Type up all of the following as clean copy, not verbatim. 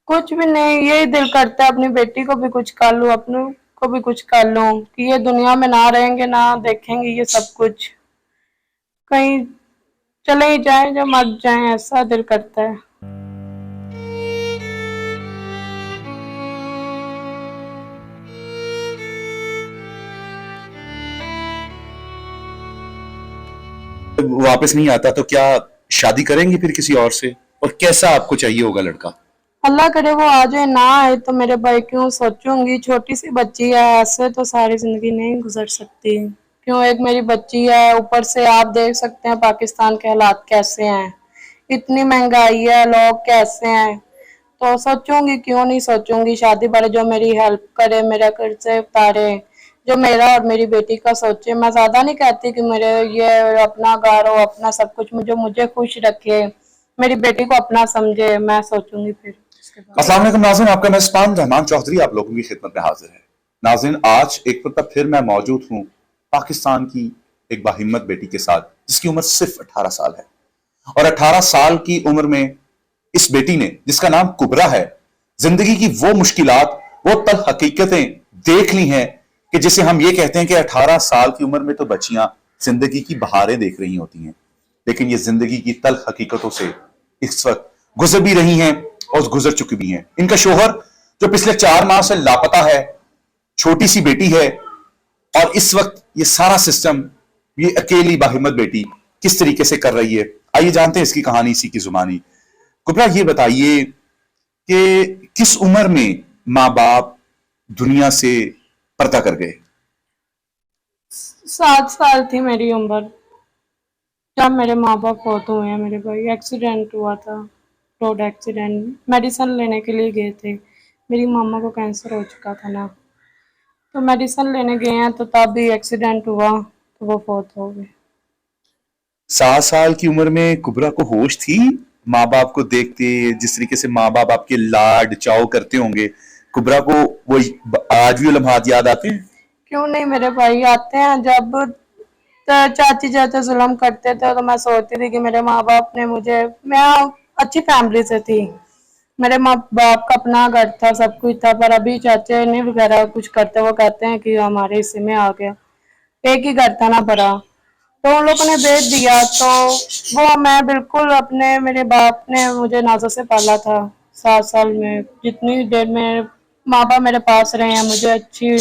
कुछ भी नहीं, यही दिल करता है अपनी बेटी को भी कुछ कर लूं, अपनों को भी कुछ कर लूं कि ये दुनिया में ना रहेंगे, ना देखेंगे ये सब कुछ, कहीं चले ही जाएं, जो मर जाएं, ऐसा दिल करता है। वापस नहीं आता तो क्या शादी करेंगी फिर किसी और से? और कैसा आपको चाहिए होगा लड़का? अल्लाह करे वो आ जाए, ना आए तो मेरे भाई क्यों सोचूंगी, छोटी सी बच्ची है, ऐसे तो सारी जिंदगी नहीं गुजर सकती। क्यों, एक मेरी बच्ची है, ऊपर से आप देख सकते हैं पाकिस्तान के हालात कैसे हैं, इतनी महंगाई है, लोग कैसे हैं, तो सोचूंगी, क्यों नहीं सोचूंगी शादी बारे, जो मेरी हेल्प करे, मेरा खर्चे उतारे, जो मेरा और मेरी बेटी का सोचे। मैं ज्यादा नहीं कहती कि मेरे ये अपना घर हो, अपना सब कुछ, मुझे मुझे खुश रखे, मेरी बेटी को अपना समझे, मैं सोचूंगी फिर उसके बाद। अस्सलाम वालेकुम नाज़रीन, आपका मेज़बान रहमान चौधरी आप लोगों की खिदमत में हाजिर है। नाज़रीन, आज एक बार फिर मैं मौजूद हूँ पाकिस्तान की एक बाहिम्मत बेटी के साथ जिसकी उम्र सिर्फ 18 साल है। और 18 साल की उम्र में इस बेटी ने, जिसका नाम कुबरा है, जिंदगी की वो मुश्किलात, वो तल हकीकतें देख ली हैं कि जिसे हम ये कहते हैं कि 18 साल की उम्र में तो बच्चियां जिंदगी की बहारें देख रही होती हैं, लेकिन ये जिंदगी की तल हकीकतों से इस वक्त गुजर भी रही हैं और गुजर चुकी भी हैं। इनका शोहर जो पिछले 4 माह से लापता है, छोटी सी बेटी है, और इस वक्त ये सारा सिस्टम ये अकेली बाहिम्मत बेटी किस तरीके से कर रही है, आइए जानते हैं इसकी कहानी इसी की जुबानी। कुबरा, ये बताइए कि किस उम्र में माँ बाप दुनिया से पर्दा कर गए? 7 साल थी मेरी उम्र जब मेरे माँ बाप फौत हुए हैं। मेरे भाई एक्सीडेंट हुआ था, रोड एक्सीडेंट, मेडिसिन लेने के लिए गए थे, मेरी मामा को कैंसर हो चुका था ना, तो मेडिसिन लेने गए हैं तो तब भी एक्सीडेंट हुआ तो वो फौत हो गए। 7 साल की उम्र में कुबरा को होश थी? माँ बाप को देखते, जिस तरीके से माँ बाप आपके लाड चाव करते होंगे, कुबरा को वो आज भी वो लम्हात याद आते हैं? क्यों नहीं, मेरे भाई आते हैं। जब चाची चाचा जुल्म करते थे तो मैं सोचती थी कि मेरे माँ बाप ने मुझे, मैं अच्छी फैमिली से थी, मेरे माँ बाप का अपना घर था, सब कुछ था, पर अभी चाचे नहीं वगैरह कुछ करते, वो कहते हैं कि हमारे हिस्से में आ गया, एक ही घर था ना बड़ा, तो उन लोगों ने बेच दिया। तो वो मैं बिल्कुल अपने, मेरे बाप ने मुझे नाजों से पाला था। 7 साल में जितनी देर में माँ बाप मेरे पास रहे हैं, मुझे अच्छी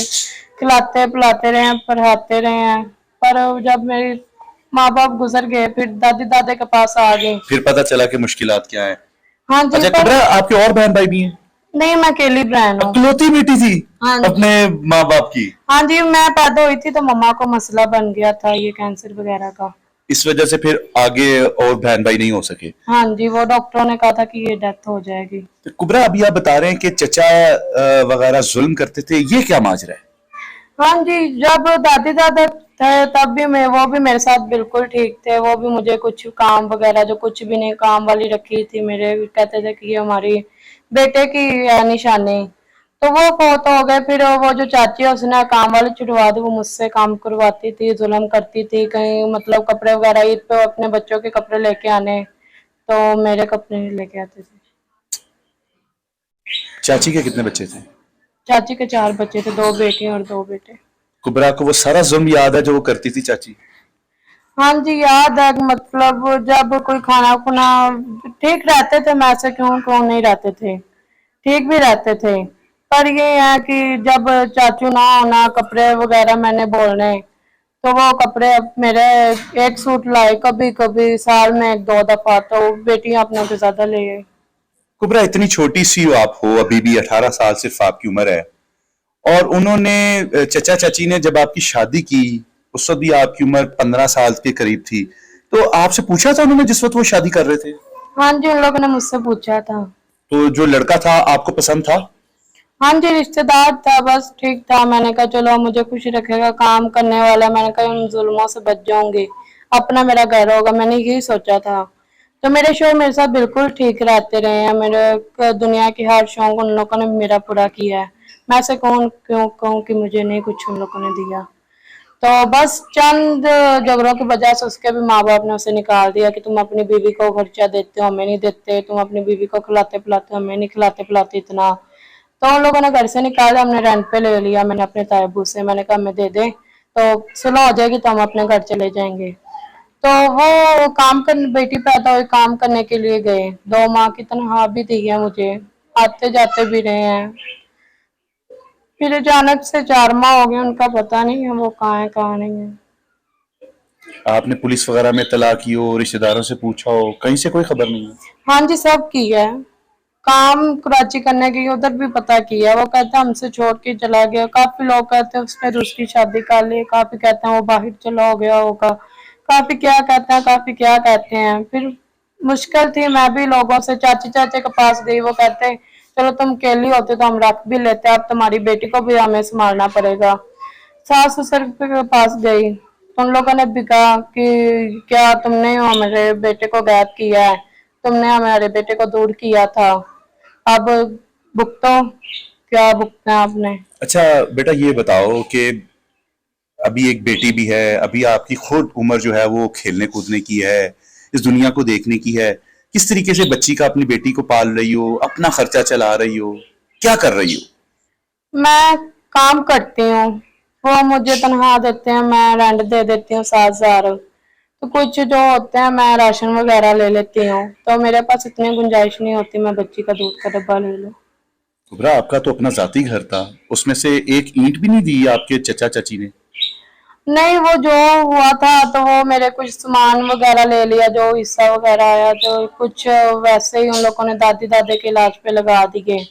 खिलाते पिलाते रहे हैं, पढ़ाते रहे हैं, पर जब मेरे माँ बाप गुजर गए फिर दादी दादे के पास आ गए। फिर पता चला कि मुश्किलात क्या है। हाँ जी, अच्छा पर कुबरा, आपके और बहन भाई भी हैं? नहीं, मैं अकेली बहन हूँ। इकलौती बेटी थी हाँ अपने जी। माँ बाप की? हाँ जी, मैं पैदा हुई थी तो मम्मा को मसला बन गया था ये कैंसर वगैरह का। इस वजह से फिर आगे और बहन भाई नहीं हो सके? हाँ जी, वो डॉक्टरों ने कहा था कि ये डेथ हो जाएगी। तो कुबरा, अभी आप बता रहे हैं कि चचा वगैरह जुल्म करते थे, ये क्या माजरा है? हाँ जी, जब दादी दादा थे तब भी मैं, वो भी मेरे साथ बिल्कुल ठीक थे, वो भी मुझे कुछ काम वगैरह, जो कुछ भी नहीं काम वाली रखी थी मेरे, कहते थे कि ये हमारी बेटे की है निशानी। तो वो फौत हो गए, फिर वो जो चाची है उसने काम वाली छुड़वा दी, वो मुझसे काम करवाती थी, जुल्म करती थी, कहीं मतलब कपड़े वगैरह ईद पे अपने बच्चों के कपड़े लेके आने तो मेरे कपड़े नहीं लेके आते थे। चाची के कितने बच्चे थे? चाची के 4 बच्चे थे, 2 बेटियां और 2 बेटे। कुबरा को वो सारा जुल्म याद है जो वो करती थी चाची? हाँ जी, याद है, मतलब जब कोई खाना खुना ठीक रहते थे, मैं ऐसे क्यों क्यों नहीं रहते थे, ठीक भी रहते थे, पर ये है कि जब चाचू ना होना, कपड़े वगैरह मैंने बोलने, तो वो कपड़े अब मेरे, एक सूट लाए कभी कभी साल में 1-2 दफा, तो बेटियां अपने से ज्यादा ले गई। कुबरा, इतनी छोटी सी हो आप, हो अभी भी 18 साल सिर्फ आपकी उम्र है, और उन्होंने चचा चाची ने जब आपकी शादी की उस वक्त भी आपकी उम्र 15 साल के करीब थी, तो आपसे पूछा था उन्होंने जिस वक्त वो शादी कर रहे थे? हाँ जी, उन लोगों ने मुझसे पूछा था। तो जो लड़का था आपको पसंद था? हाँ जी, रिश्तेदार था, बस ठीक था, मैंने कहा चलो मुझे खुश रखेगा, काम करने वाला, मैंने कहा उन जुल्मों से बच जाऊंगी, अपना मेरा घर होगा, मैंने यही सोचा था। तो मेरे शौहर मेरे साथ बिल्कुल ठीक रहते रहे हैं, मेरे दुनिया की हर शौक उन लोगों ने मेरा पूरा किया है, मैं ऐसे कौन क्यों कहूँ कि मुझे नहीं कुछ उन लोगों ने दिया। तो बस चंद झगड़ों की वजह से उसके भी माँ बाप ने उसे निकाल दिया कि तुम अपनी बीवी को खर्चा देते हो, हमें नहीं देते, तुम अपनी बीवी को खिलाते पिलाते हो, हमें नहीं खिलाते पिलाते इतना। तो उन लोगों ने घर से निकाला, हमने रेंट पे ले लिया। मैंने अपने तायबू से मैंने कहा हमें दे दे तो सुलह हो जाएगी तो हम अपने घर चले जाएंगे। तो वो काम कर बेटी पैदा हुई, काम करने के लिए गए। 2 माह की तनख्वाह भी दी है मुझे, आते जाते भी रहे हैं। फिर अचानक से 4 माह हो गए, उनका पता नहीं है वो कहाँ है कहाँ नहीं है। आपने पुलिस वगैरह में तला की हो, रिश्तेदारों से पूछा हो, कहीं से कोई खबर नहीं है? हाँ जी, सब की है। काम कराची करने की उधर भी पता किया, वो कहते हैं हमसे छोड़ के चला गया। काफी लोग कहते हैं उसने दूसरी शादी कर ली, काफी कहते हैं वो बाहर चला हो गया होगा, काफी क्या कहते हैं, काफी क्या कहते हैं। फिर मुश्किल थी, मैं भी लोगों से चाची चाचे के पास गई, वो कहते चलो तुम अकेली होते तो हम रख भी लेते, अब तुम्हारी बेटी को भी हमें संभालना पड़ेगा। सास ससुर के पास गई तो उन लोगों ने भी कहा कि क्या तुमने हमारे बेटे को गायब किया है, तुमने हमारे बेटे को दूर किया था, अब भुगतो, क्या भुगतना है आपने। अच्छा बेटा, ये बताओ कि अभी एक बेटी भी है, अभी आपकी खुद उम्र जो है वो खेलने कूदने की है, इस दुनिया को देखने की है। किस तरीके से बच्ची का, अपनी बेटी को पाल रही हो, अपना खर्चा चला रही हो, क्या कर रही हो? मैं काम करती हूँ, वो मुझे तनख्वाह देते हैं, मैं रेंट दे देती हूँ 7,000। तो कुछ जो होते हैं मैं राशन वगैरह ले लेती हूँ, तो मेरे पास इतनी गुंजाइश नहीं होती मैं बच्ची का दूध का डब्बा ले लूँ। कुबरा, आपका तो अपना जाती घर था, उसमें से एक ईंट भी नहीं दी आपके चचा चाची ने? नहीं, वो जो हुआ था तो वो मेरे कुछ सामान वगैरह ले लिया, जो हिस्सा वगैरह आया, तो कुछ वैसे ही उन लोगों ने दादी दादे के इलाज पे लगा दिए।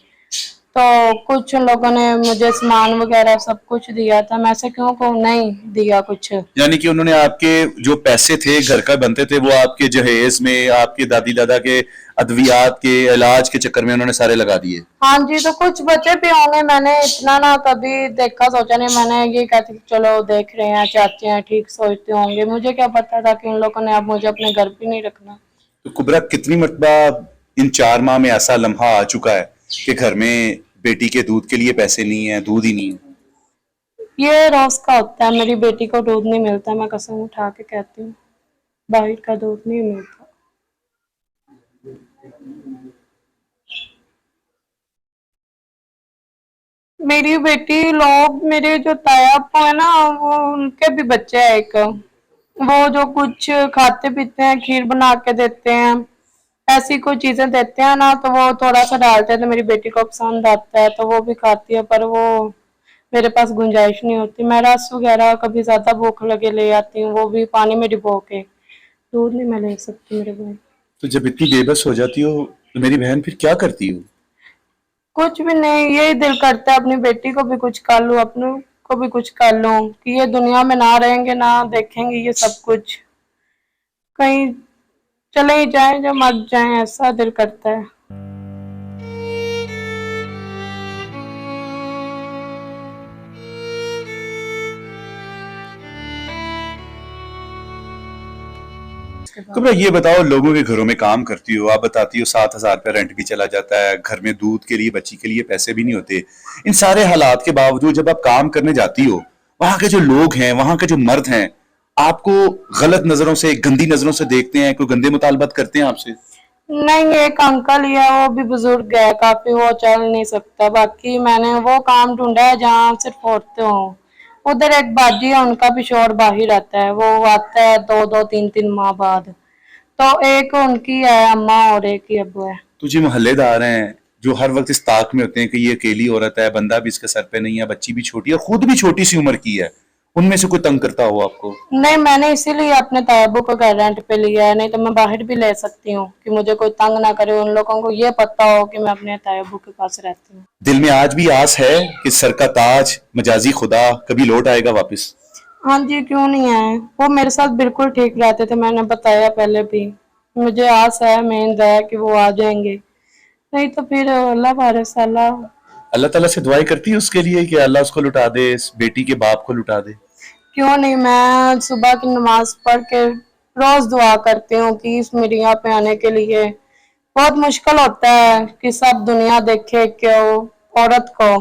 तो कुछ उन लोगों ने मुझे सामान वगैरह सब कुछ दिया था, मैं ऐसे क्यों कहूँ नहीं दिया कुछ। यानी कि उन्होंने आपके जो पैसे थे घर का बनते थे, वो आपके जहेज में, आपके दादी दादा के अद्वियात के इलाज के चक्कर में उन्होंने सारे लगा दिए? हाँ जी, तो कुछ बचे भी होंगे, मैंने इतना ना कभी देखा सोचा नहीं। मैंने ये कहती थी चलो देख रहे हैं, चाहते हैं, ठीक सोचते होंगे, मुझे क्या पता था कि उन लोगों ने अब मुझे अपने घर भी नहीं रखना। तो कुबरा, कितनी मरतबा इन 4 माह में ऐसा लम्हा आ चुका है कि घर में बेटी के दूध के लिए पैसे नहीं है, दूध ही नहीं है? ये रोज का होता है, मेरी बेटी को दूध नहीं मिलता, मैं कसम उठा के कहती हूँ, बाहर का दूध नहीं मिलता। मेरी बेटी लोग, मेरे जो ताया है ना, वो उनके भी बच्चे हैं एक, वो जो कुछ खाते पीते हैं, खीर बना के देते हैं, ऐसी कोई चीजें देते हैं ना, तो वो थोड़ा सा डालते हैं तो मेरी बेटी को पसंद आता है तो वो भी खाती है। पर वो मेरे पास गुंजाइश नहीं होती, मैं रस वगैरह कभी ज्यादा भूख लगे ले आती हूँ, वो भी पानी में डिबो के, दूध नहीं मैं ले सकती मेरे भाई। तो जब इतनी बेबस हो जाती हो तो मेरी बहन फिर क्या करती हो? कुछ भी नहीं, यही दिल करता है अपनी बेटी को भी कुछ कर लूं, अपनों को भी कुछ कर लूं, कि ये दुनिया में ना रहेंगे ना देखेंगे ये सब कुछ, कहीं चले ही जाएं, जो मर जाएं, ऐसा दिल करता है। कुबरा, ये बताओ, लोगों के घरों में काम करती हो, आप बताती हो 7,000 रुपया रेंट भी चला जाता है, घर में दूध के लिए, बच्ची के लिए पैसे भी नहीं होते। इन सारे हालात के बावजूद जब आप काम करने जाती हो, वहां के जो लोग हैं, वहां के जो मर्द हैं, आपको गलत नजरों से, गंदी नजरों से देखते हैं, कोई गंदे मुतालबत करते हैं आपसे? नहीं, एक अंकल ही है, वो भी बुजुर्ग है काफी, वो चल नहीं सकता। बाकी मैंने वो काम ढूंढा है जहाँ सिर्फ औरतें हों। उधर एक बाजी है, उनका भी शोर बाहर आता है, वो आता है 2-2 3-3 माह बाद। तो एक उनकी है अम्मा और एक ही अब्बू है। तो जो मोहल्लेदार हैं, जो हर वक्त इस ताक में होते हैं कि ये अकेली औरत है, बंदा भी इसके सर पे नहीं है, बच्ची भी छोटी है, खुद भी छोटी सी उम्र की है, उनमें से कोई तंग करता हो आपको? नहीं, मैंने इसीलिए अपने तायाबू को घर रेंट पे लिया है, नहीं तो मैं बाहर भी ले सकती हूँ कि मुझे कोई तंग ना करे। उन लोगों को ये पता हो कि मैं अपने तायाबू के पास रहती हूँ। दिल में आज भी आस है कि सर का ताज, मजाजी खुदा कभी लौट आएगा वापस? हाँ जी, क्यों नहीं आए, वो मेरे साथ बिल्कुल ठीक रहते थे, मैंने बताया पहले भी। मुझे आस है, उम्मीद है कि वो आ जाएंगे, नहीं तो फिर अल्लाह भरोसा, अल्लाह। अल्लाह ताला से दुआएं करती है उसके लिए कि अल्लाह उसको लुटा दे, इस बेटी के बाप को लुटा दे? क्यों नहीं, मैं सुबह की नमाज पढ़ के रोज दुआ करती हूँ कि इस मीडिया पे आने के लिए। बहुत मुश्किल होता है कि सब दुनिया देखे कि औरत को,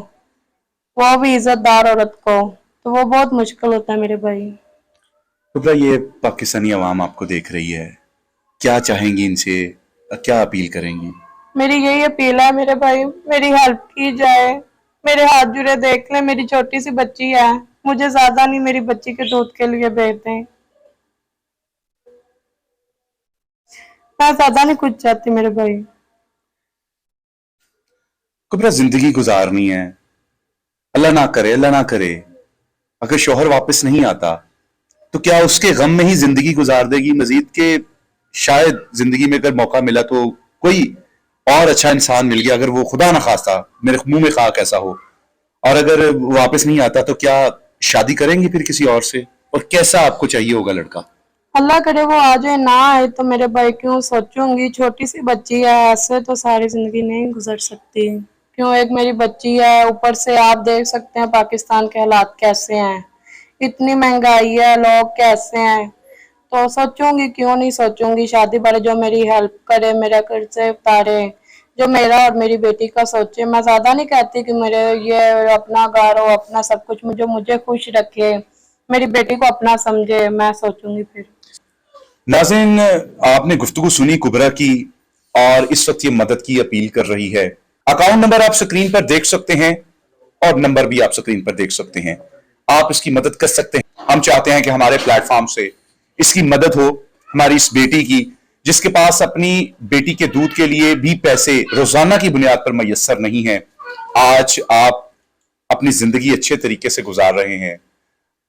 वो भी इज्जतदार औरत को, तो वो बहुत मुश्किल होता है मेरे भाई। कुबरा, ये पाकिस्तानी अवाम आपको देख रही है, क्या चाहेंगी इनसे, क्या अपील करेंगी? मेरी यही अपील है मेरे भाई, मेरी हेल्प की जाए, मेरे हाथ जुड़े देख ले, मेरी छोटी सी बच्ची है, मुझे ज्यादा नहीं, मेरी बच्ची के दूध के लिए भेज दें। मैं ज्यादा नहीं कुछ चाहती मेरे भाई। कुबरा, जिंदगी गुजारनी है, अल्लाह ना करे, अल्लाह ना करे, अगर शोहर वापस नहीं आता तो क्या उसके गम में ही जिंदगी गुजार देगी मजीद के? शायद जिंदगी में अगर मौका मिला तो कोई और अच्छा इंसान मिल गया, अगर वो खुदा ना खास्ता मेरे मुंह में खाक ऐसा हो, और अगर वापस नहीं आता तो क्या शादी करेंगे फिर किसी और से? और कैसा आपको चाहिए होगा लड़का? अल्लाह करे वो आ जाए, ना आए तो मेरे भाई क्यों सोचूंगी, छोटी सी बच्ची है, ऐसे तो सारी जिंदगी नहीं गुजर सकती। क्यों, एक मेरी बच्ची है, ऊपर से आप देख सकते हैं पाकिस्तान के हालात कैसे हैं, इतनी महंगाई है, लोग कैसे हैं, तो सोचूंगी, क्यों नहीं सोचूंगी शादी बारे, जो मेरी हेल्प करे, मेरा खर्चे उतारे, जो मेरा और मेरी बेटी का सोचे। मैं ज्यादा नहीं कहती कि मेरे ये अपना घर हो, अपना सब कुछ, जो मुझे खुश रखे, मेरी बेटी को अपना समझे, मैं सोचूंगी फिर। नाज़रीन, आपने गुफ्तगू सुनी कुबरा की, और इस वक्त ये मदद की अपील कर रही है। अकाउंट नंबर आप स्क्रीन पर देख सकते हैं और नंबर भी आप स्क्रीन पर देख सकते हैं। आप इसकी मदद कर सकते हैं। हम चाहते हैं कि हमारे प्लेटफॉर्म से इसकी मदद हो, हमारी इस बेटी की, जिसके पास अपनी बेटी के दूध के लिए भी पैसे रोजाना की बुनियाद पर मैसर नहीं है। आज आप अपनी जिंदगी अच्छे तरीके से गुजार रहे हैं,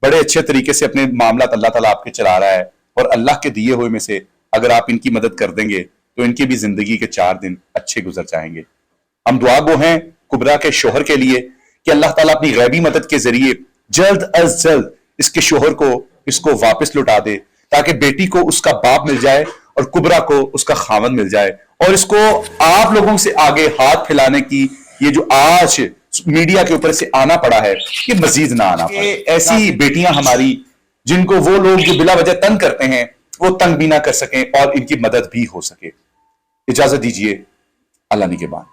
बड़े अच्छे तरीके से अपने मामला अल्लाह ताला आपके चला रहा है, और अल्लाह के दिए हुए में से अगर आप इनकी मदद कर देंगे तो इनकी भी जिंदगी के 4 दिन अच्छे गुजर जाएंगे। हम दुआ गो हैं कुबरा के शोहर के लिए कि अल्लाह ताला अपनी गैबी मदद के जरिए जल्द अज जल्द इसके शोहर को इसको वापस लौटा दे, ताकि बेटी को उसका बाप मिल जाए और कुबरा को उसका खावंद मिल जाए, और इसको आप लोगों से आगे हाथ फैलाने की ये जो आज मीडिया के ऊपर से आना पड़ा है, ये मजीद ना आना पड़े। ऐसी बेटियां हमारी, जिनको वो लोग जो बिला वजह तंग करते हैं, वो तंग भी ना कर सकें और इनकी मदद भी हो सके। इजाजत दीजिए, अल्लाह निगहबान।